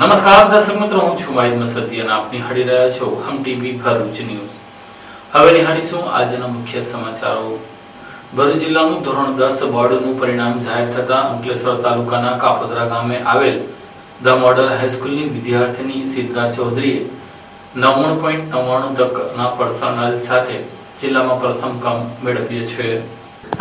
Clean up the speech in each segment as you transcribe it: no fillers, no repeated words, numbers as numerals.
નમસ્કાર દર્શક મિત્રો, હું છું વાહિદ મસદી અને આપ નિહાળી રહ્યા છો હમ ટીવી ભરૂચ ન્યૂઝ. હવે નિહાળીશું આજના મુખ્ય સમાચારો. ભરૂચ જિલ્લાનું ધોરણ 10 બોર્ડનું પરિણામ જાહેર થતા અંકલેશ્વર તાલુકાના કાપોદ્રા ગામે આવેલ ધ મોડલ હાઈસ્કૂલની વિદ્યાર્થીની સિદ્રા ચૌધરીએ 99.99% પર્સન્ટાઇલ સાથે જિલ્લામાં પ્રથમ ક્રમ મેળવ્યો છે.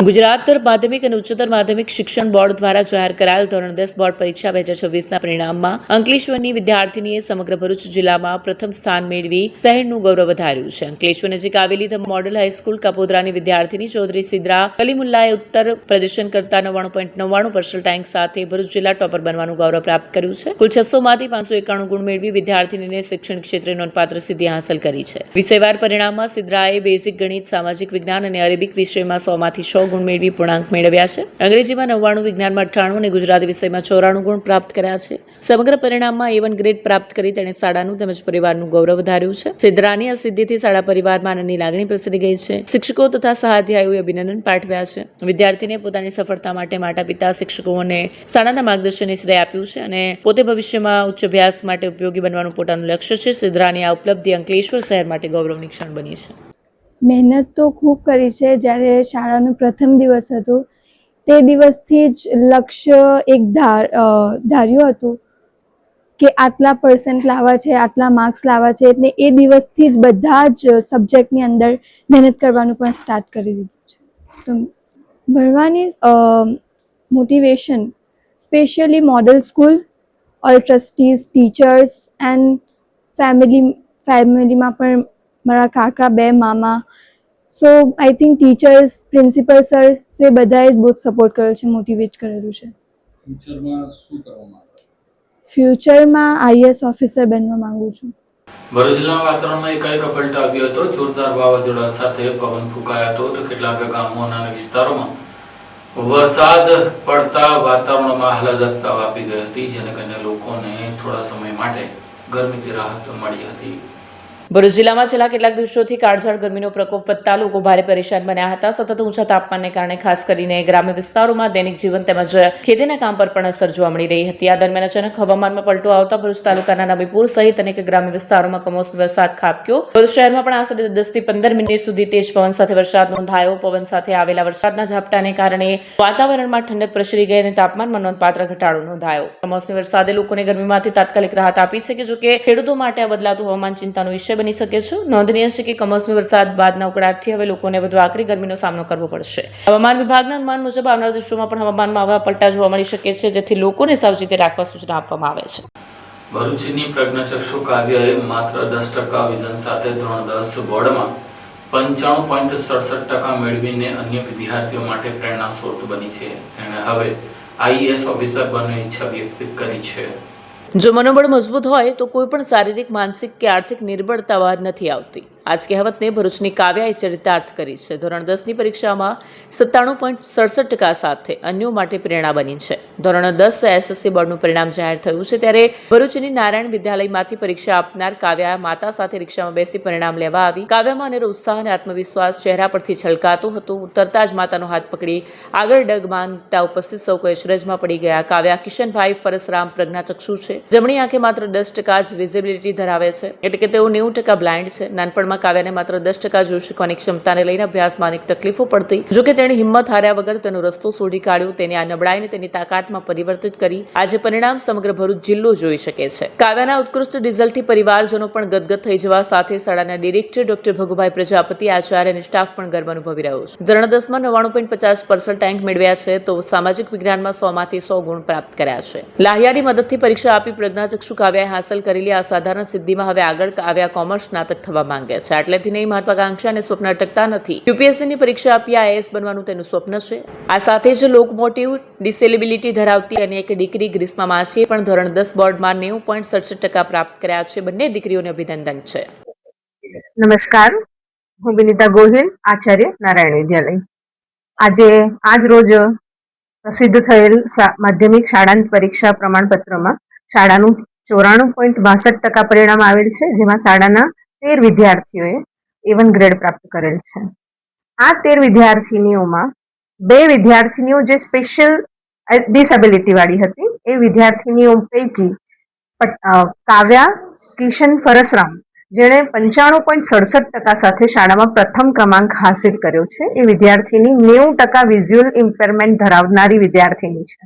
ગુજરાત માધ્યમિક અને ઉચ્ચતર માધ્યમિક શિક્ષણ બોર્ડ દ્વારા જાહેર કરાયેલ ધોરણ 10 બોર્ડ પરીક્ષા 2026ના પરિણામમાં અંકલેશ્વરની વિદ્યાર્થીનીએ સમગ્ર ભરૂચ જિલ્લામાં પ્રથમ સ્થાન મેળવી શહેરનું ગૌરવ વધાર્યું છે. અંકલેશ્વર નજીક આવેલી ધ મોડલ હાઈસ્કૂલ કાપોદ્રાની વિદ્યાર્થીની ચૌધરી સિદ્રા કલીમુલ્લાએ ઉત્તર પ્રદર્શન કરતા 99.99% રેન્ક સાથે ભરૂચ જિલ્લા ટોપર બનવાનું ગૌરવ પ્રાપ્ત કર્યું છે. કુલ 600માંથી 591 ગુણ મેળવી વિદ્યાર્થીનીને શિક્ષણ ક્ષેત્રે નોંધપાત્ર સિદ્ધિ હાંસલ કરી છે. વિષયવાર પરિણામમાં સિદ્રાએ બેઝિક ગણિત, સામાજિક વિજ્ઞાન અને અરેબિક વિષયમાં 100માંથી 100 ગુણ મેળવી પૂર્ણાંક મેળવ્યા છે. અંગ્રેજીમાં 99, વિજ્ઞાનમાં 98 અને ગુજરાતી વિષયમાં 94 ગુણ પ્રાપ્ત કર્યા છે. સમગ્ર પરિણામમાં A1 ગ્રેડ પ્રાપ્ત કરી તેણે શાળાનું તેમજ પરિવારનું ગૌરવ વધાર્યું છે. સિદ્રાની આ સિદ્ધિથી શાળા પરિવારમાં આનંદની લાગણી પ્રસરી ગઈ છે. શિક્ષકો તથા સહાધ્યાયીઓએ અભિનંદન પાઠવ્યા છે. વિદ્યાર્થીને પોતાની સફળતા માટે માતા પિતા, શિક્ષકો અને શાળાના માર્ગદર્શનને શ્રેય આપ્યું છે અને પોતે ભવિષ્યમાં ઉચ્ચ અભ્યાસ માટે ઉપયોગી બનવાનું પોતાનું લક્ષ્ય છે. સિદ્રાની આ ઉપલબ્ધિ અંકલેશ્વર શહેર માટે ગૌરવની ક્ષણ બની છે. મહેનત તો ખૂબ કરી છે. જ્યારે શાળાનો પ્રથમ દિવસ હતો તે દિવસથી જ લક્ષ્ય એક ધાર્યું હતું કે આટલા પર્સન્ટ લાવવા છે, આટલા માર્ક્સ લાવવા છે. એટલે એ દિવસથી જ બધા જ સબ્જેક્ટની અંદર મહેનત કરવાનું પણ સ્ટાર્ટ કરી દીધું છે. તો ભણવાની motivation specially model school, all trustees, teachers and ફેમિલીમાં પણ મારા કાકા, 2 મામા, so I think teachers, principal sir, એ બધાએ જ બહુ સપોર્ટ કર્યો છે, મોટિવેટ કરેલું છે. ફ્યુચરમાં શું કરવા માંગો છો? ફ્યુચરમાં IAS ઓફિસર બનવા માંગુ છું. ભરૂચ જિલ્લાના વાતાવરણમાં એકાએક પલટો આવ્યો હતો. જોરદાર વાવાઝોડા સાથે પવન ફૂંકાયો હતો તો કેટલાક ગામોના અને વિસ્તારોમાં વરસાદ પડતા વાતાવરણમાં આહલાદકતા વ્યાપી ગઈ હતી, જેને કારણે લોકોને થોડા સમય માટે ગરમીથી રાહત મળી હતી. ભરૂચ જિલ્લામાં છેલ્લા કેટલાક દિવસોથી કાળઝાળ ગરમીનો પ્રકોપ વધતા લોકો ભારે પરેશાન બન્યા હતા. સતત ઊંચા તાપમાનને કારણે ખાસ કરીને ગ્રામ્ય વિસ્તારોમાં દૈનિક જીવન તેમજ ખેતીના કામ પર પણ અસર જોવા મળી રહી હતી. આ દરમિયાન અચાનક હવામાનમાં પલટો આવતા ભરૂચ તાલુકાના નબીપુર સહિત અનેક ગ્રામ્ય વિસ્તારોમાં કમોસમી વરસાદ ખાબક્યો. ભરૂચ શહેરમાં પણ આશરે 10 થી 15 મિનિટ સુધી તેજ પવન સાથે વરસાદ નોંધાયો. પવન સાથે આવેલા વરસાદના ઝાપટાને કારણે વાતાવરણમાં ઠંડક પ્રસરી ગઈ અને તાપમાનમાં નોંધપાત્ર ઘટાડો નોંધાયો. કમોસમી વરસાદે લોકોને ગરમીમાંથી તાત્કાલિક રાહત આપી છે કે જો કે ખેડૂતો માટે આ બદલાતું હવામાન ચિંતાનો વિષય બની શકે છે. નોંધનીય છે કે કમોસમી વરસાદ બાદના ઉકળાટથી હવે લોકોને વધુ આકરી ગરમીનો સામનો કરવો પડશે. હવામાન વિભાગના અનુમાન મુજબ આવનારા દિવસોમાં પણ હવામાનમાં આવા પલટા જોવા મળી શકે છે, જેથી લોકોને સાવચેતી રાખવા સૂચના આપવામાં આવે છે. ભરૂચની પ્રજ્ઞાચક્ષુ કાવ્યએ માત્ર 10% વિઝન સાથે ધોરણ 10 બોર્ડમાં 95.67% મેળવીને અન્ય વિદ્યાર્થીઓ માટે પ્રેરણા સ્ત્રોત બની છે. તેણે હવે IAS ઓફિસર બનવાની ઈચ્છા વ્યક્ત કરી છે. જો મનોબળ મજબૂત હોય તો કોઈ પણ શારીરિક, માનસિક કે આર્થિક નિર્બળતા વાત નથી આવતી. આજ કહેવતને ભરૂચની કાવ્યાએ ચરિતાર્થ કરી છે. ધોરણ 10ની પરીક્ષામાં 97.67% સાથે અન્યો માટે પ્રેરણા બની છે. ધોરણ 10 SSC બોર્ડનું પરિણામ જાહેર થયું છે ત્યારે ભરૂચની નારાયણ વિદ્યાલયમાંથી પરીક્ષા આપનાર કાવ્યા માતા સાથે રિક્ષામાં બેસી પરિણામ લેવા આવી. કાવ્યામાં અનેરો ઉત્સાહ અને આત્મવિશ્વાસ ચહેરા પરથી છલકાતો હતો. ઉતરતા જ માતાનો હાથ પકડી આગળ ડગ માંગતા ઉપસ્થિત સૌ કોઈ અચરજમાં પડી ગયા. કાવ્યા કિશનભાઈ ફરસરામ પ્રજ્ઞાચક્ષુ છે. જમણી આંખે માત્ર 10% જ વિઝિબિલિટી ધરાવે છે, એટલે કે તેઓ 90% બ્લાઇન્ડ છે. નાનપણમાં કાવ્યાને માત્ર 10% જોઈ શકવાની ક્ષમતાને લઈને અભ્યાસમાં અનેક તકલીફો પડતી. જોકે તેણે હિંમત હાર્યા વગર તેનો રસ્તો શોધી કાઢ્યો. તેની આ નબળાઈને તેની તાકાતમાં પરિવર્તિત કરી આજે પરિણામ સમગ્ર ભરૂચ જિલ્લો જોઈ શકે છે. કાવ્યાના ઉત્કૃષ્ટ રિઝલ્ટથી પરિવારજનો પણ ગદગદ થઈ જવા સાથે શાળાના ડિરેક્ટર ડોક્ટર ભગુભાઈ પ્રજાપતિ, આચાર્ય અને સ્ટાફ પણ ગર્વ અનુભવી રહ્યો છે. ધોરણ 10માં 99.50% રેન્ક મેળવ્યા છે તો સામાજિક વિજ્ઞાનમાં 100માંથી 100 ગુણ પ્રાપ્ત કર્યા છે. લાહિયાની મદદથી પરીક્ષા આપી પ્રજ્ઞાચક્ષુ કાવ્યાએ હાંસલ કરેલી અસાધારણ સિદ્ધિમાં હવે આગળ કાવ્યા કોમર્સ સ્નાતક થવા માંગે છે. આટલેથી નહીં, મહત્વાકાંક્ષા અને સ્વપ્ન અટકતા નથી. UPSCની પરીક્ષા આપી IAS બનવાનું તેનું સ્વપ્ન છે. આ સાથે જ લોકમોટિવ ડિસેબિલિટી ધરાવતી અને એક દીકરી ગ્રીષ્મા માસીએ પણ ધોરણ 10 બોર્ડમાં 90.67% પ્રાપ્ત કર્યા છે. બંને દીકરીઓને અભિનંદન છે. નમસ્કાર, હું વિનિતા ગોહિલ, આચાર્ય નારાયણ વિદ્યાલય. આજ રોજ પ્રસિદ્ધ થયેલ માધ્યમિક શાળાંત પરીક્ષા પ્રમાણપત્રમાં શાળાનું 94.62% પરિણામ આવેલ છે, જેમાં શાળાના 13 વિદ્યાર્થીઓએ A1 ગ્રેડ પ્રાપ્ત કરેલ છે. આ 13 વિદ્યાર્થીનીઓમાં 2 વિદ્યાર્થીનીઓ જે સ્પેશિયલ ડિસેબિલિટી વાળી હતી, એ વિદ્યાર્થીનીઓ પૈકી કાવ્યા કિશન ફરસરામ, જેણે 95.67% સાથે શાળામાં પ્રથમ ક્રમાંક હાસિલ કર્યો છે. એ વિદ્યાર્થીની 90% વિઝ્યુઅલ ઇમ્પેરમેન્ટ ધરાવનારી વિદ્યાર્થીની છે.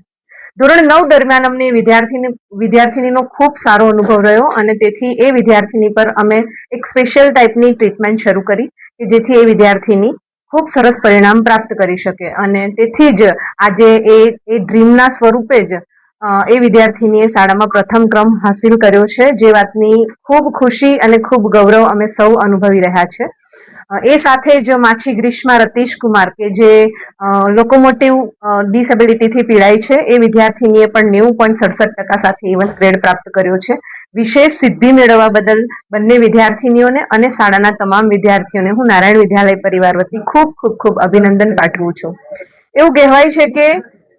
ધોરણ 9 દરમિયાન અમને વિદ્યાર્થીનીનો ખૂબ સારો અનુભવ રહ્યો અને તેથી એ વિદ્યાર્થીની પર અમે એક સ્પેશિયલ ટાઈપની ટ્રીટમેન્ટ શરૂ કરી કે જેથી એ વિદ્યાર્થીની ખૂબ સરસ પરિણામ પ્રાપ્ત કરી શકે અને તેથી જ આજે એ ડ્રીમના સ્વરૂપે જ એ વિદ્યાર્થીનીએ શાળામાં પ્રથમ ક્રમ હાસિલ કર્યો છે, જે વાતની ખૂબ ખુશી અને ખૂબ ગૌરવ અમે સૌ અનુભવી રહ્યા છે. એ સાથે જ માછી ગ્રીષ્મા રતીશ કુમાર કે જે લોકોમોટિવ ડિસેબિલિટીથી પીડાય છે, એ વિદ્યાર્થીનીએ પણ 90.67% સાથે A1 ગ્રેડ પ્રાપ્ત કર્યો છે. વિશેષ સિદ્ધિ મેળવવા બદલ બંને વિદ્યાર્થીનીઓને અને શાળાના તમામ વિદ્યાર્થીઓને હું નારાયણ વિદ્યાલય પરિવાર વતી ખૂબ ખૂબ ખૂબ અભિનંદન પાઠવું છું. એવું કહેવાય છે કે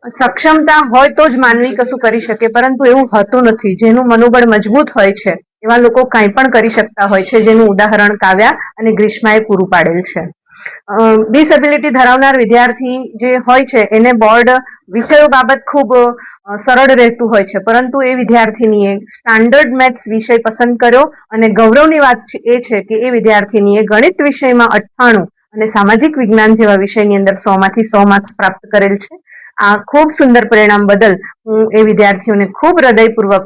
સક્ષમતા હોય તો જ માનવી કશું કરી શકે, પરંતુ એવું હોતું નથી. જેનું મનોબળ મજબૂત હોય છે એવા લોકો કંઈ પણ કરી શકતા હોય છે, જેનું ઉદાહરણ કાવ્યા અને ગ્રીષ્માએ પૂરું પાડેલ છે. ડિસેબિલિટી ધરાવનાર વિદ્યાર્થી જે હોય છે એને બોર્ડ વિષયો બાબત ખૂબ સરળ રહેતું હોય છે, પરંતુ એ વિદ્યાર્થીનીએ સ્ટાન્ડર્ડ મેથ્સ વિષય પસંદ કર્યો અને ગૌરવની વાત એ છે કે એ વિદ્યાર્થીનીએ ગણિત વિષયમાં 98 અને સામાજિક વિજ્ઞાન જેવા વિષયની અંદર 100માંથી 100 માર્ક્સ પ્રાપ્ત કરેલ છે. આ ખૂબ સુંદર પરિણામ બદલ હું એ વિદ્યાર્થીઓને ખૂબ હૃદયપૂર્વક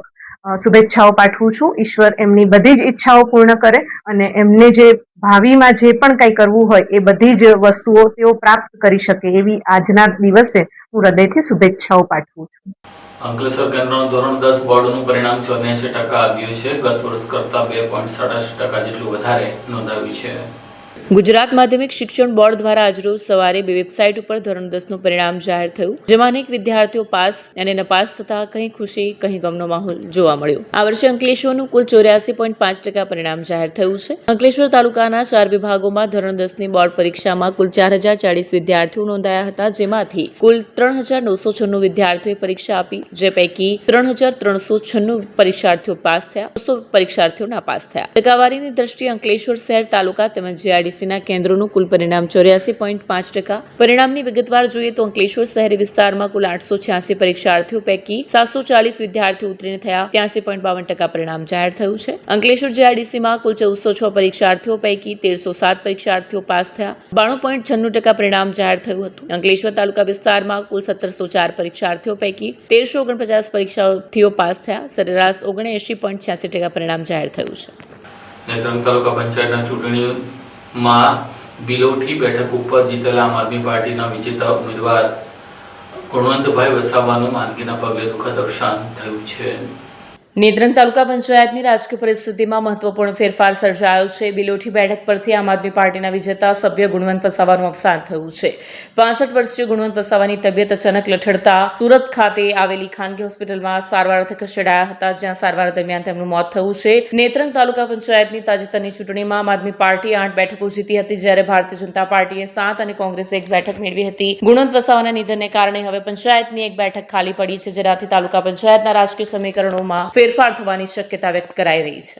શુભેચ્છાઓ પાઠવું છું. ઈશ્વર એમની બધી જ ઈચ્છાઓ પૂર્ણ કરે અને એમને જે ભાવિમાં જે પણ કંઈ કરવું હોય એ બધી જ વસ્તુઓ તેઓ પ્રાપ્ત કરી શકે એવી આજના દિવસે હું હૃદયથી શુભેચ્છાઓ પાઠવું છું. અંકલેશ્વર કેન્દ્રનું ધોરણ 10 બોર્ડનું પરિણામ 84% આવ્યું છે. ગત વર્ષ કરતાં 2.87% જેટલું વધારે નોંધાવ્યું છે. ગુજરાત માધ્યમિક શિક્ષણ બોર્ડ દ્વારા આજરોજ સવારે બે વેબસાઇટ ઉપર ધોરણ 10નું પરિણામ જાહેર થયું, જેમાં અનેક વિદ્યાર્થીઓ પાસ અને નપાસ થતા કંઈ ખુશી કંઈ ગમનો માહોલ જોવા મળ્યો. આ વર્ષે અંકલેશ્વરનું કુલ 84.5% પરિણામ જાહેર થયું છે. અંકલેશ્વર તાલુકાના 4 વિભાગોમાં ધોરણ 10ની બોર્ડ પરીક્ષામાં કુલ 4040 વિદ્યાર્થીઓ નોંધાયા હતા, જેમાંથી કુલ 3996 વિદ્યાર્થીઓએ પરીક્ષા આપી, જે પૈકી 3396 પરીક્ષાર્થીઓ પાસ થયા, 200 પરીક્ષાર્થીઓ નાપાસ થયા. ટકાવારીની દ્રષ્ટિએ અંકલેશ્વર શહેર, તાલુકા તેમજ GIDC ના કેન્દ્રોનું કુલ પરિણામ 84.5%. પરિણામની વિગતવાર જોઈએ તો અંકલેશ્વર શહેરી વિસ્તારમાં કુલ 886 પરીક્ષાર્થીઓ પૈકી 740 વિદ્યાર્થીઓ ઉત્તીર્ણ થયા, 83.52% પરિણામ જાહેર થયું છે. અંકલેશ્વર GIDC માં કુલ 1406 પરીક્ષાર્થીઓ પૈકી 1307 પરીક્ષાર્થીઓ પાસ થયા, 92.96% પરિણામ જાહેર થયું હતું. અંકલેશ્વર તાલુકા વિસ્તારમાં કુલ 1704 પરીક્ષાર્થીઓ પૈકી 1349 પરીક્ષાર્થીઓ પાસ થયા, સરેરાશ 79.86% પરિણામ જાહેર થયું છે. નેત્રંગ તાલુકા પંચાયતના ચૂંટણીમાં બિલોઠી બેઠક ઉપર જીતેલા આમ આદમી પાર્ટીના વિજેતા ઉમેદવાર ગુણવંતભાઈ વસાવાનું માંદગીના પગલે દુઃખદ અવસાન થયું છે. નેત્રંગ તાલુકા પંચાયતની રાજકીય પરિસ્થિતિમાં મહત્વપૂર્ણ ફેરફાર સર્જાયો છે. બિલોઠી બેઠક પરથી આમ આદમી પાર્ટીના વિજેતા સભ્ય ગુણવંત વસાવાનું અવસાન થયું છે. 65 વર્ષીય ગુણવંત વસાવાની તબિયત અચાનક લથડતા સુરત ખાતે આવેલી ખાનગી હોસ્પિટલમાં સારવાર અર્થે ખસેડાયા હતા, જ્યાં સારવાર દરમિયાન તેમનું મોત થયું છે. નેત્રંગ તાલુકા પંચાયતની તાજેતરની ચૂંટણીમાં આમ આદમી પાર્ટીએ 8 બેઠકો જીતી હતી, જ્યારે ભારતીય જનતા પાર્ટીએ 7 અને કોંગ્રેસે 1 બેઠક મેળવી હતી. ગુણવંત વસાવાના નિધનને કારણે હવે પંચાયતની 1 બેઠક ખાલી પડી છે, જેનાથી તાલુકા પંચાયતના રાજકીય સમીકરણોમાં ફેરફાર થવાની શક્યતા વ્યક્ત કરાઈ રહી છે.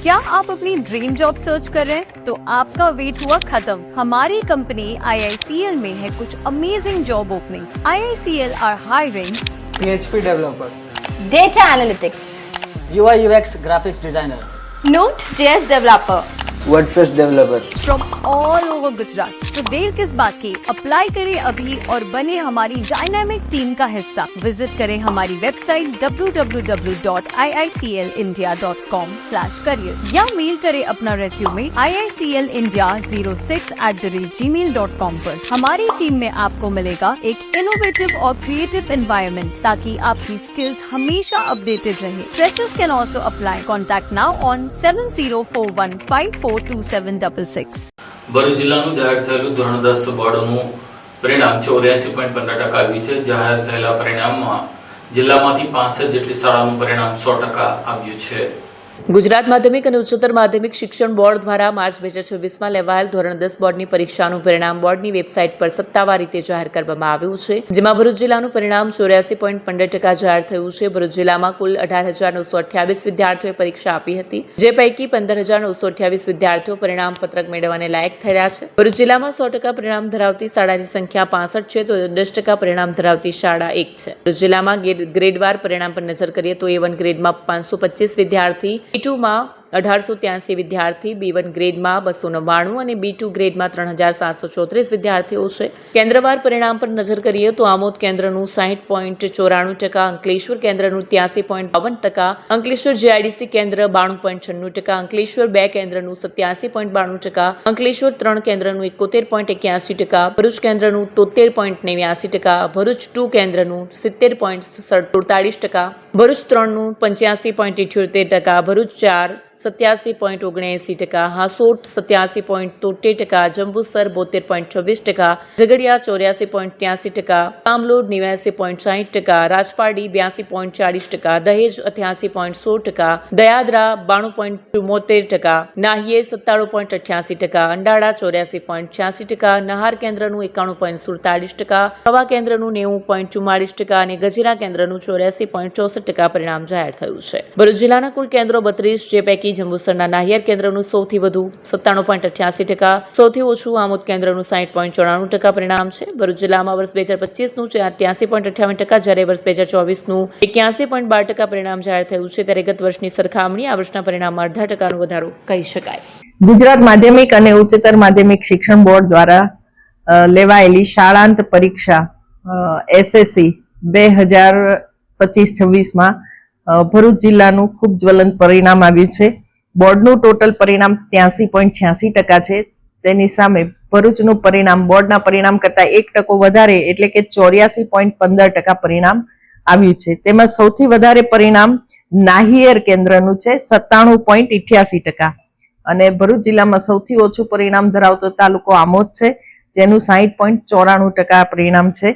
क्या आप अपनी ड्रीम जॉब सर्च कर रहे हैं? तो आपका वेट हुआ खत्म। हमारी कंपनी IICL में है कुछ amazing job openings. IICL are hiring PHP developer, Data Analytics, UI UX graphics designer, Node.js developer, WordPress developer. From all over Gujarat. तो देर किस बात की, अप्लाई करें अभी और बने हमारी डायनामिक टीम का हिस्सा। विजिट करें हमारी वेबसाइट www.iiclindia.com/career या मेल करें अपना रेज्यूमे iiclindia06@gmail.com पर। हमारी टीम में आपको मिलेगा एक इनोवेटिव और क्रिएटिव एनवायरनमेंट ताकि आपकी स्किल्स हमेशा अपडेटेड रहे। Freshers can also apply. Contact now on 7041542766। Bharuch જિલ્લાનું જાહેર થયેલું ધોરણ 10 બોર્ડનું પરિણામ 84.15% આવ્યું છે. જાહેર થયેલા પરિણામમાં જિલ્લામાંથી 65 જેટલી શાળાનું પરિણામ 100% આવ્યું છે. ગુજરાત માધ્યમિક અને ઉચ્ચતર માધ્યમિક શિક્ષણ બોર્ડ દ્વારા માર્ચ 2026માં લેવાયેલ ધોરણ 10 બોર્ડની પરીક્ષાનું પરિણામ બોર્ડની વેબસાઇટ પર સત્તાવાર રીતે જાહેર કરવામાં આવ્યું છે, જેમાં ભરૂચ જિલ્લાનું પરિણામ 84.15% જાહેર થયું છે. ભરૂચ જિલ્લામાં કુલ 18,928 વિદ્યાર્થીઓએ પરીક્ષા આપી હતી, જે પૈકી 15,928 વિદ્યાર્થીઓ પરિણામ પત્રક મેળવવાને લાયક થયા છે. ભરૂચ જિલ્લામાં 100% પરિણામ ધરાવતી શાળાની સંખ્યા 65 છે, તો 10% પરિણામ ધરાવતી શાળા 1 છે. ભરૂચ જિલ્લામાં ગ્રેડવાર પરિણામ પર નજર કરીએ તો A1 ગ્રેડમાં 525 વિદ્યાર્થી, B2 માં 1883 વિદ્યાર્થી, B1 ગ્રેડમાં 299 અને B2 ગ્રેડમાં 3734 વિદ્યાર્થીઓ છે. કેન્દ્રવાર પરિણામ પર નજર કરીએ તો આમોદ કેન્દ્રનું 60.94%, અંકલેશ્વર કેન્દ્રનું 83.52%, અંકલેશ્વર JIDC કેન્દ્ર 92.96%, અંકલેશ્વર 2 કેન્દ્રનું 87.92%, અંકલેશ્વર 3 કેન્દ્રનું 71.81%, ભરૂચ કેન્દ્રનું 73.89%, ભરૂચ 2 કેન્દ્રનું 70.47%, ભરૂચ 3નું 85.78%, ભરૂચ 4 87.79%, હાસોટ 87.73%, જંબુસર 72.26%, ઝઘડિયા 84.83%, કામલોડ 89.60%, રાજપારડી 82.40%, દહેજ 88.16%, દયાદરા 92.74%, નાહિયેર 97.88%, અંડાળા 84.86%, નહાર કેન્દ્રનું 91.47%, ખવા કેન્દ્રનું 90.44% અને ગજેરા કેન્દ્રનું 84.64% પરિણામ જાહેર થયું છે. ભરૂચ જિલ્લાના કુલ કેન્દ્રો 32, જે પૈકી જંબુસરના નાહિયાર કેન્દ્રનું સૌથી વધુ 97.88%, સૌથી ઓછું આમોદ કેન્દ્રનું 60.94% પરિણામ છે. ભરૂચ જિલ્લામાં વર્ષ 2025નું 83.58%, જ્યારે વર્ષ 2024નું 81.12% પરિણામ જાહેર થયું છે, ત્યારે ગત વર્ષની સરખામણી આ વર્ષના પરિણામમાં 0.5% વધારો કહી શકાય. ગુજરાત માધ્યમિક અને ઉચ્ચતર માધ્યમિક શિક્ષણ બોર્ડ દ્વારા લેવાયેલી શાળાંત પરીક્ષા SSC 2025-26માં ભરૂચ જિલ્લાનું ખૂબ જ્વલંત પરિણામ આવ્યું છે. બોર્ડનું ટોટલ પરિણામ 83.86% છે. તેની સામે ભરૂચનું પરિણામ બોર્ડના પરિણામ કરતા 1% વધારે એટલે કે 84.15% પરિણામ આવ્યું છે. તેમાં સૌથી વધારે પરિણામ નાહિયેર કેન્દ્રનું છે 97.88%, અને ભરૂચ જિલ્લામાં સૌથી ઓછું પરિણામ ધરાવતો તાલુકો આમોદ છે, જેનું 60.94% પરિણામ છે.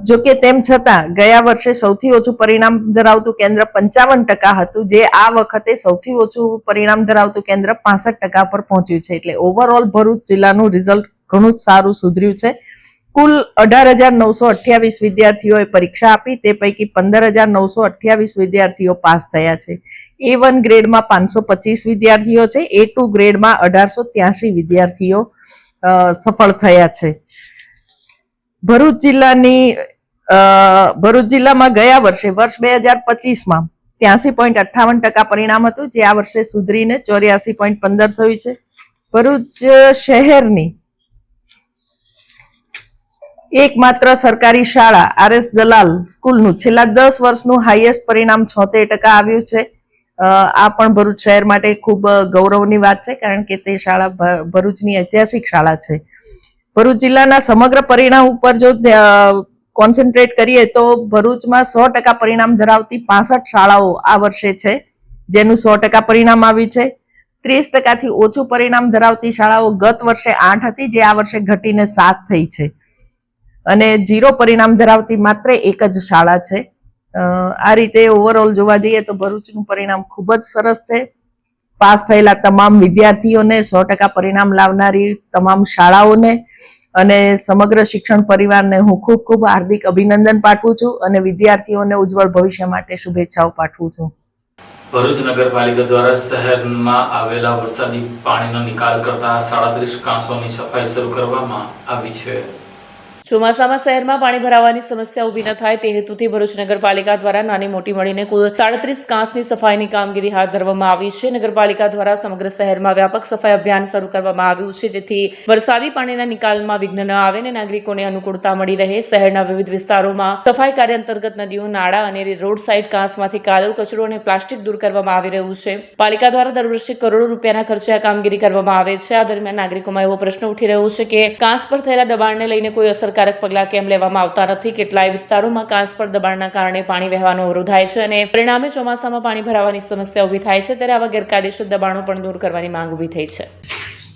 જો કે તેમ છતાં ગયા વર્ષે સૌથી ઓછું પરિણામ ધરાવતું કેન્દ્ર 55% હતું, જે આ વખતે સૌથી ઓછું પરિણામ ધરાવતું કેન્દ્ર 65% પર પહોંચ્યું છે. એટલે ઓવરઓલ ભરૂચ જિલ્લાનું રિઝલ્ટ ઘણું જ સારું સુધર્યું છે. કુલ 18,928 વિદ્યાર્થીઓએ પરીક્ષા આપી, તે પૈકી 15,928 વિદ્યાર્થીઓ પાસ થયા છે. A1 ગ્રેડમાં 525 વિદ્યાર્થીઓ છે, A2 ગ્રેડમાં 1883 વિદ્યાર્થીઓ સફળ થયા છે. ભરૂચ જિલ્લામાં ગયા વર્ષે વર્ષ 2025માં 83.58% પરિણામ હતું, જે આ વર્ષે સુધરીને 84.15% થયું છે. ભરૂચ શહેરની એકમાત્ર સરકારી શાળા RS દલાલ સ્કૂલનું છેલ્લા 10 વર્ષનું હાઈએસ્ટ પરિણામ 76% આવ્યું છે. આ પણ ભરૂચ શહેર માટે ખૂબ ગૌરવની વાત છે, કારણ કે તે શાળા ભરૂચની ઐતિહાસિક શાળા છે. ભરૂચ જિલ્લાના સમગ્ર પરિણામ ઉપર જો કોન્સન્ટ્રેટ કરીએ તો ભરૂચમાં 100% પરિણામ ધરાવતી 65 શાળાઓ આ વર્ષે છે, જેનું 100% પરિણામ આવ્યું છે. 30%થી ઓછું પરિણામ ધરાવતી શાળાઓ ગત વર્ષે 8 હતી, જે આ વર્ષે ઘટીને 7 થઈ છે, અને 0 પરિણામ ધરાવતી માત્ર એક જ શાળા છે. આ રીતે ઓવરઓલ જોવા જઈએ તો ભરૂચનું પરિણામ ખૂબ જ સરસ છે. પાસ થયેલા તમામ વિદ્યાર્થીઓને, 100% પરિણામ લાવનારી તમામ શાળાઓને અને સમગ્ર શિક્ષણ પરિવારને હું ખૂબ ખૂબ હાર્દિક અભિનંદન પાઠવું છું અને વિદ્યાર્થીઓને ઉજ્જવળ ભવિષ્ય માટે શુભેચ્છાઓ પાઠવું છું. ભરૂચ નગરપાલિકા દ્વારા શહેરમાં આવેલા વરસાદી પાણીનો નિકાલ કરતા 37 કાંસોની સફાઈ શરૂ કરવામાં આવી છે. ચોમાસામાં શહેરમાં પાણી ભરાવાની સમસ્યા ઊભી ન થાય તે હેતુથી ભરૂચ નગરપાલિકા દ્વારા નાની મોટી મળીને કુલ 37 કાંસની સફાઈની કામગીરી હાથ ધરવામાં આવી છે. નગરપાલિકા દ્વારા સમગ્ર શહેરમાં વ્યાપક સફાઈ અભિયાન શરૂ કરવામાં આવ્યું છે, જેથી વરસાદી પાણીના નિકાલમાં વિઘ્ન ન આવે અને નાગરિકોને અનુકૂળતા મળી રહે. શહેરના વિવિધ વિસ્તારોમાં સફાઈ કાર્ય અંતર્ગત નદીઓ, નાળા અને રોડ સાઇડ કાંસમાંથી કાદવ, કચરો અને પ્લાસ્ટિક દૂર કરવામાં આવી રહ્યું છે. પાલિકા દ્વારા દર વર્ષે કરોડો રૂપિયાના ખર્ચે આ કામગીરી કરવામાં આવે છે. આ દરમિયાન નાગરિકોમાં એવો પ્રશ્ન ઉઠી રહ્યો છે કે કાંસ પર થયેલા દબાણને લઈને કોઈ અસરકારક પગલાં કેમ લેવામાં આવતા નથી. કેટલાય વિસ્તારોમાં કાંસ પર દબાણના કારણે પાણી વહેવાનો અવરોધાય છે અને પરિણામે ચોમાસામાં પાણી ભરાવાની સમસ્યા ઊભી થાય છે. ત્યારે આવા ગેરકાયદેસર દબાણો પણ દૂર કરવાની માંગ ઊભી થઈ છે.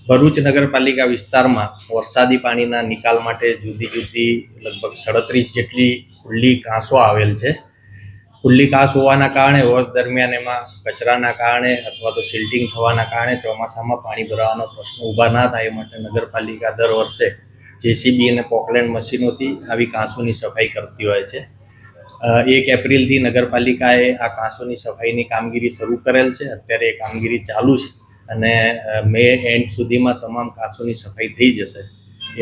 ભરૂચ નગરપાલિકા વિસ્તારમાં વરસાદી પાણીના નિકાલ માટે જુદી જુદી લગભગ 37 જેટલી ખુલ્લી કાંસો આવેલ છે. ખુલ્લી કાંસ હોવાના કારણે વર્ષ દરમિયાન એમાં કચરાના કારણે અથવા તો સિલ્ટિંગ થવાના કારણે ચોમાસામાં પાણી ભરાવાનો પ્રશ્ન ઊભા ના થાય એ માટે નગરપાલિકા દર વર્ષે જેસીબી અને પોકલેન્ડ મશીનોથી આવી કાંસોની સફાઈ કરતી હોય છે. 1 એપ્રિલથી નગરપાલિકાએ આ કાંસોની સફાઈની કામગીરી શરૂ કરેલ છે. અત્યારે એ કામગીરી ચાલુ છે અને મે એન્ડ સુધીમાં તમામ કાંસોની સફાઈ થઈ જશે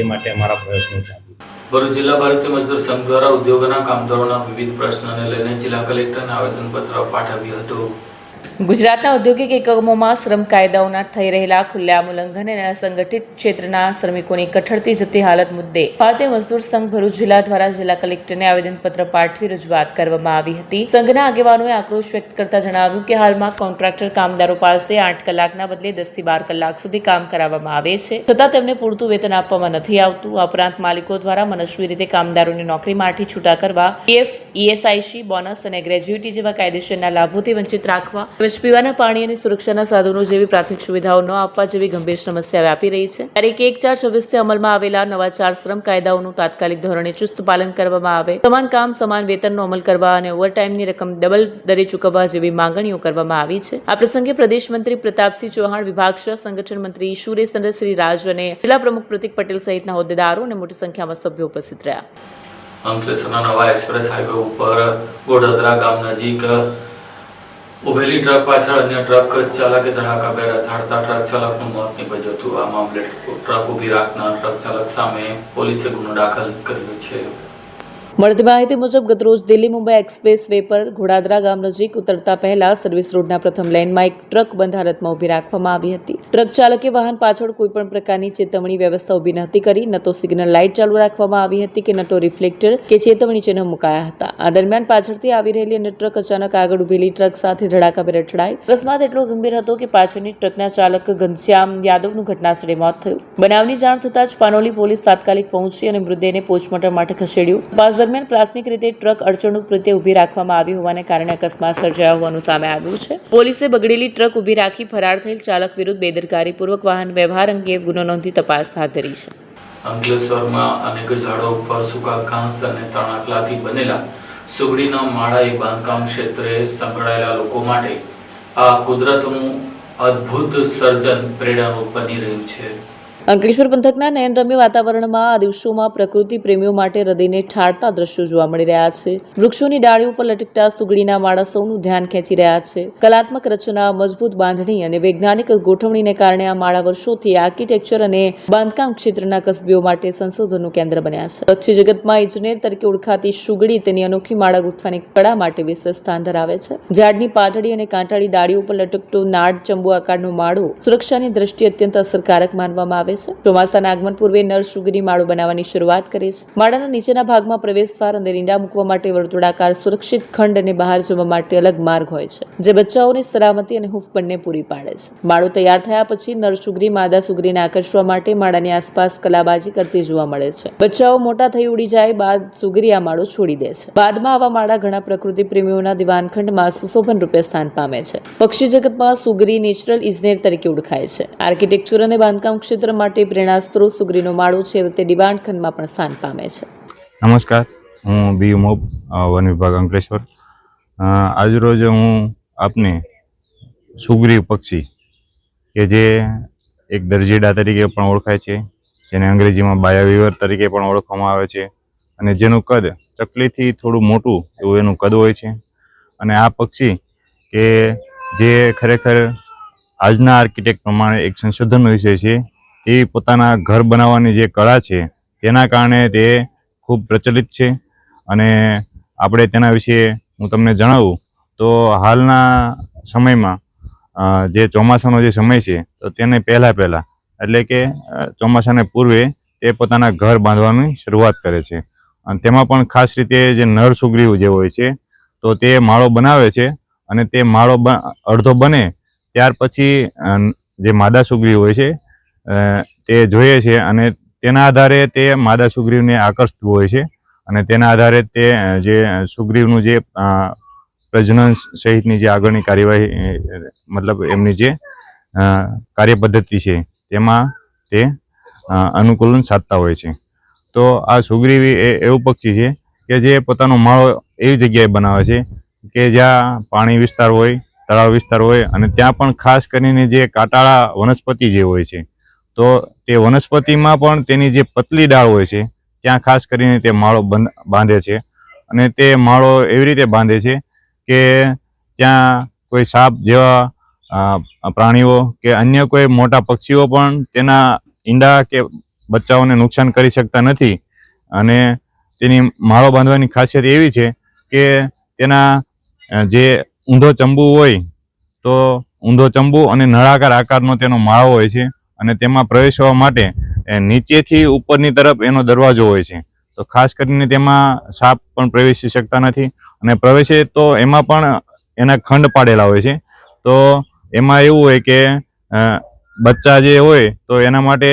એ માટે અમારા પ્રયત્નો ચાલુ. ભરૂચ જિલ્લા ભારતીય મજદૂર સંઘ દ્વારા ઉદ્યોગોના કામદારોના વિવિધ પ્રશ્નોને લઈને જિલ્લા કલેક્ટરને આવેદનપત્ર પાઠવ્યું હતું. ગુજરાતના ઔદ્યોગિક એકમોમાં શ્રમ કાયદાઓના થઈ રહેલા ખુલ્લેઆમ ઉલ્લંઘન અને અસંગઠિત ક્ષેત્રના શ્રમિકોની કઠડતી જતી હાલત મુદ્દે ભારતીય મજદૂર સંઘ ભરૂચ જિલ્લા દ્વારા જિલ્લા કલેક્ટરને આવેદનપત્ર પાઠવી રજૂઆત કરવામાં આવી હતી. સંઘના આગેવાનોએ આક્રોશ વ્યક્ત કરતા જણાવ્યું કે હાલમાં કોન્ટ્રાક્ટર કામદારો પાસે 8 કલાકના બદલે 10 થી 12 કલાક સુધી કામ કરાવવામાં આવે છે, છતાં તેમને પૂરતું વેતન આપવામાં નથી આવતું. આ ઉપરાંત માલિકો દ્વારા મનસ્વી રીતે કામદારોને નોકરીમાંથી છૂટા કરવા, પીએફ, ઈએસઆઈસી, બોનસ અને ગ્રેજ્યુઇટી જેવા કાયદેસરના લાભોથી વંચિત રાખવા, પીવાના પાણી અને સુરક્ષાના સાધનો જેવી પ્રાથમિક સુવિધાઓ ન આપવા જેવી ગંભીર સમસ્યા વ્યાપી રહી છે. ત્યારે 1/4/26 અમલમાં આવેલા નવા 4 શ્રમ કાયદાઓનું તાત્કાલિક ધોરણે ચુસ્ત પાલન કરવામાં આવે, સમાન કામ સમાન વેતનનો અમલ કરવા અને ઓવરટાઈમની રકમ ડબલ દરે ચૂકવવા જેવી માંગણીઓ કરવામાં આવી છે. આ પ્રસંગે પ્રદેશ મંત્રી પ્રતાપસિંહ ચૌહાણ, વિભાગીય સંગઠન મંત્રી સુરેશચંદ્રસિંહ રાજ અને જિલ્લા પ્રમુખ પ્રતિક પટેલ સહિતના હોદ્દેદારો અને મોટી સંખ્યામાં સભ્યો ઉપસ્થિત રહ્યા. અંકલેશ્વરના નવા એક્સપ્રેસ હાઈવે ઉપર ગોડોદરા ગામ નજીક ઉભેલી ટ્રક પાછળ અન્ય ટ્રક ચાલકે ધડાકાભેર અથડાતા ટ્રક ચાલકનું મોત નીપજ્યું હતું. આ મામલે ટ્રક ઊભી રાખનાર ટ્રક ચાલક સામે પોલીસે ગુનો દાખલ કર્યો છે. મળતી માહિતી મુજબ ગતરોજ દિલ્હી મુંબઈ એક્સપ્રેસ વે પર ઘોડાદરા ગામ નજીક ઉતરતા પહેલા સર્વિસ રોડના પ્રથમ લેનમાં એક ટ્રક બંધ હાલતમાં ઊભી રાખવામાં આવી હતી. ટ્રક ચાલકે વાહન પાછળ કોઈપણ પ્રકારની ચેતવણી વ્યવસ્થા ઊભી નહોતી કરી. ન તો સિગ્નલ લાઇટ ચાલુ રાખવામાં આવી હતી કે ન તો રિફ્લેક્ટર કે ચેતવણી ચિહ્ન મુકાયા હતા. આ દરમિયાન પાછળથી આવી રહેલી અને ટ્રક અચાનક આગળ ઊભેલી ટ્રક સાથે ધડાકાભેર અથડાઈ. અકસ્માત એટલો ગંભીર હતો કે પાછળની ટ્રકના ચાલક ઘનશ્યામ યાદવનું ઘટનાસ્થળે મોત થયું. બનાવની જાણ થતાં જ પાનોલી પોલીસ તાત્કાલિક પહોંચી અને મૃતદેહને પોસ્ટમોર્ટમ માટે ખસેડ્યું. દરમિયાન પ્રાથમિક રીતે ટ્રક અડચણરૂપ રીતે ઊભી રાખવામાં આવી હોવાને કારણે અકસ્માત સર્જાયો હોવાનું સામે આવ્યું છે. પોલીસે બગડેલી ટ્રક ઊભી રાખી ફરાર થયેલ ચાલક વિરુદ્ધ બેદરકારીપૂર્વક વાહન વ્યવહાર અંગે ગુનો નોંધી તપાસ હાથ ધરી છે. અંકલેશ્વરમાં અનેક ઝાડો ઉપર સૂકા ઘાસ અને તણાકલાથી બનેલા સુગડીના માળાએ બાંધકામ ક્ષેત્રે સંકળાયેલા લોકો માટે આ કુદરતનું અદ્ભુત સર્જન પ્રેરણારૂપ બની રહ્યું છે. અંકલેશ્વર પંથકના નયનરમ્ય વાતાવરણમાં આ દિવસોમાં પ્રકૃતિ પ્રેમીઓ માટે હૃદયને ઠારતા દ્રશ્યો જોવા મળી રહ્યા છે. વૃક્ષોની ડાળીઓ પર લટકતા સુગડીના માળા સૌનું ધ્યાન ખેંચી રહ્યા છે. કલાત્મક રચના, મજબૂત બાંધણી અને વૈજ્ઞાનિક ગોઠવણીને કારણે આ માળા વર્ષોથી આર્કિટેક્ચર અને બાંધકામ ક્ષેત્રના કસબીઓ માટે સંશોધનનું કેન્દ્ર બન્યા છે. પક્ષી જગતમાં ઇજનેર તરીકે ઓળખાતી સુગડી તેની અનોખી માળા ગૂંથવાની કળા માટે વિશેષ સ્થાન ધરાવે છે. ઝાડની પાતળી અને કાંટાળી ડાળીઓ પર લટકતો નાડ ચંબુ આકારનો માળો સુરક્ષાની દ્રષ્ટિએ અત્યંત અસરકારક માનવામાં આવે છે. ચોમાસાના આગમન પૂર્વે નર સુગડી માળો બનાવવાની શરૂઆત કરે છે. માળાના નીચેના ભાગમાં પ્રવેશદ્વાર અને ઈંડા મૂકવા માટે વર્તુળાકાર સુરક્ષિત ખંડ અને બહાર જવા માટે અલગ માર્ગ હોય છે, જે બચ્ચાઓની સલામતી અને હૂંફ બંને પૂરી પાડે છે. માળો તૈયાર થયા પછી નર સુગરી માદા સુગરીને આકર્ષવા માટે માળાની આસપાસ કલાબાજી કરતી જોવા મળે છે. બચ્ચાઓ મોટા થઈ ઉડી જાય બાદ સુગરી આ માળો છોડી દે છે. બાદમાં આવા માળા ઘણા પ્રકૃતિ પ્રેમીઓના દિવાનખંડમાં સુશોભન રૂપે સ્થાન પામે છે. પક્ષી જગતમાં સુગરી નેચરલ ઇજનેર તરીકે ઓળખાય છે. આર્કિટેક્ચર અને બાંધકામ ક્ષેત્ર માટે પ્રેરણા સ્ત્રોત સુગરીનો માળો છે તે દિવાનખંડમાં પણ સ્થાન પામે છે. નમસ્કાર, હું બી મોબ વન વિભાગ અંકલેશ્વર. આજરોજ હું આપને સુગરી પક્ષી કે જે એક દરજીડા તરીકે પણ ઓળખાય છે, જેને અંગ્રેજીમાં બાયાવીવર તરીકે પણ ઓળખવામાં આવે છે, અને જેનું કદ ચકલીથી થોડું મોટું એવું એનું કદ હોય છે. અને આ પક્ષી કે જે ખરેખર આજના આર્કિટેક્ટ પ્રમાણે એક સંશોધનનો વિષય છે. તે પોતાના ઘર બનાવવાની જે કળા છે તેના કારણે તે ખૂબ પ્રચલિત છે. અને આપણે તેના વિશે હું તમને જણાવું તો હાલના સમયમાં જે ચોમાસાનો જે સમય છે તો તેને પહેલાં એટલે કે ચોમાસાને પૂર્વે તે પોતાના ઘર બાંધવાની શરૂઆત કરે છે. અને તેમાં પણ ખાસ રીતે જે નર સુગ્રીવ જે હોય છે તો તે માળો બનાવે છે. અને તે માળો અડધો બને ત્યાર પછી જે માદા સુગ્રીવ હોય છે તે જોઈએ છે અને તેના આધારે તે માદા સુગ્રીવને આકર્ષતું હોય છે. અને તેના આધારે તે જે સુગ્રીવનું જે પ્રજનન સહિતની જે આગળની કાર્યવાહી મતલબ એમની જે કાર્યપદ્ધતિ છે તેમાં તે અનુકૂલન સાધતા હોય છે. તો આ સુગ્રીવ એ એવું પક્ષી છે કે જે પોતાનો માળો એવી જગ્યાએ બનાવે છે કે જ્યાં પાણી વિસ્તાર હોય, તળાવ વિસ્તાર હોય અને ત્યાં પણ ખાસ કરીને જે કાંટાળા વનસ્પતિ જે હોય છે તો તે વનસ્પતિમાં પણ તેની જે પતલી ડાળ હોય છે ત્યાં ખાસ કરીને તે માળો બાંધે છે. અને તે માળો એવી રીતે બાંધે છે કે ત્યાં કોઈ સાપ જેવા પ્રાણીઓ કે અન્ય કોઈ મોટા પક્ષીઓ પણ તેના ઈંડા કે બચ્ચાઓને નુકસાન કરી શકતા નથી. અને તેની માળો બાંધવાની ખાસિયત એવી છે કે તેના જે ઊંધો ચંબુ હોય તો ઊંધો ચંબુ અને નળાકાર આકારનો તેનો માળો હોય છે. અને તેમાં પ્રવેશવા માટે નીચેથી ઉપરની તરફ એનો દરવાજો હોય છે. તો ખાસ કરીને તેમાં સાપ પણ પ્રવેશી શકતા નથી. અને પ્રવેશે તો એમાં પણ એના ખંડ પાડેલા હોય છે. તો એમાં એવું હોય કે બચ્ચા જે હોય તો એના માટે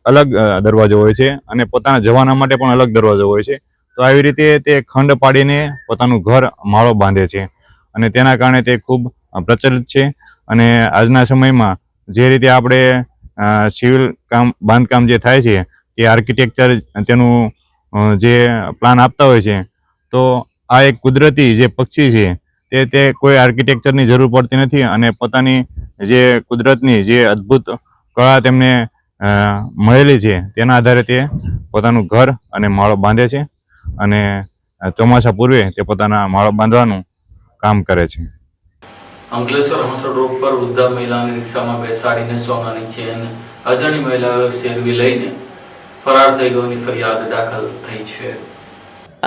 અલગ દરવાજો હોય છે અને પોતાના જવાના માટે પણ અલગ દરવાજો હોય છે. તો આવી રીતે તે ખંડ પાડીને પોતાનું ઘર માળો બાંધે છે. અને તેના કારણે તે ખૂબ પ્રચલિત છે. અને આજના સમયમાં જે રીતે આપણે સિવિલ બાંધકામ જે થાય છે તે આર્કિટેક્ચર તેનું જે પ્લાન આપતા હોય છે તો આ એક કુદરતી જે પક્ષી છે તે કોઈ આર્કિટેક્ચરની જરૂર પડતી નથી. અને પોતાની જે કુદરતની જે અદ્ભુત કળા તેમને મળેલી છે તેના આધારે તે પોતાનું ઘર અને માળો બાંધે છે. અને ચોમાસા પૂર્વે તે પોતાના માળો બાંધવાનું કામ કરે છે. અંકલેશ્વર હંસોડ રોડ પર વૃદ્ધા મહિલાને રિક્ષામાં બેસાડીને સોનાની ચેન અજાણી મહિલાએ શેરવી લઈને ફરાર થઈ ગયોની ફરિયાદ દાખલ થઈ છે.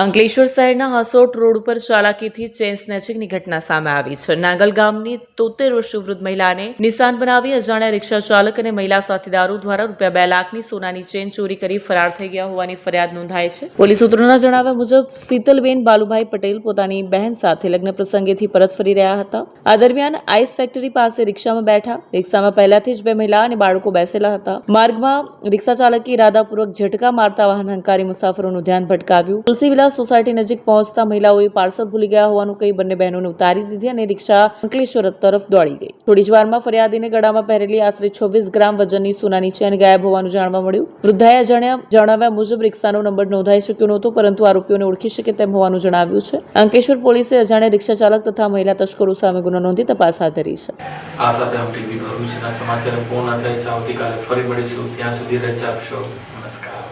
અંકલેશ્વર શહેરના હસોટ રોડ ઉપર ચાલાકીથી ચેન સ્નેચિંગની ઘટના સામે આવી છે. નાગલ ગામની 73 વર્ષીય વૃદ્ધ મહિલાને નિશાન બનાવી અજાણ્યા રિક્ષા ચાલક અને મહિલા સાથીદારો દ્વારા રૂપિયા 2 લાખની સોનાની ચેન ચોરી કરી ફરાર થઈ ગયા હોવાની ફરિયાદ નોંધાઈ છે. પોલીસ સૂત્રોના જણાવ્યા મુજબ શીતલબેન બાલુભાઈ પટેલ પોતાની બહેન સાથે લગ્ન પ્રસંગેથી પરત ફરી રહ્યા હતા. આ દરમિયાન આઈસ ફેક્ટરી પાસે રિક્ષામાં બેઠા. રિક્ષામાં પહેલાથી જ 2 મહિલા અને બાળકો બેસેલા હતા. માર્ગમાં રિક્ષા ચાલકે ઇરાદાપૂર્વક ઝટકા મારતા વાહન હંકારી મુસાફરોનું ધ્યાન ભટકાવ્યું. તુલસી સોસાયટી નજીક પહોંચતા મહિલાઓએ પાર્સલ ભૂલી ગયા હોવાનું કહી બંને બહેનોને ઉતારી દીધી અને રિક્ષા અંકલેશ્વર તરફ દોડી ગઈ. થોડી જ વારમાં ફરિયાદીને ગળામાં પહેરેલી આશરે 26 ગ્રામ વજનની સોનાની ચેન ગાયબ હોવાનું જાણવા મળ્યું. વૃદ્ધાએ જણાવ્યા મુજબ રિક્ષાનો નંબર નોંધાઈ શક્યો નહોતો, પરંતુ આરોપીઓને ઓળખી શકે તેમ હોવાનું જણાવ્યું છે. અંકલેશ્વર પોલીસે અજાણ્યા રિક્ષા ચાલક તથા મહિલા તસ્કરો સામે ગુનો નોંધી તપાસ હાથ ધરી છે. આ સાથે हम टीवी भरूचના સમાચાર પૂર્ણ થાય છે. આવતીકાલે ફરી મળીશું. ત્યાં સુધી રજા આપશો. નમસ્કાર.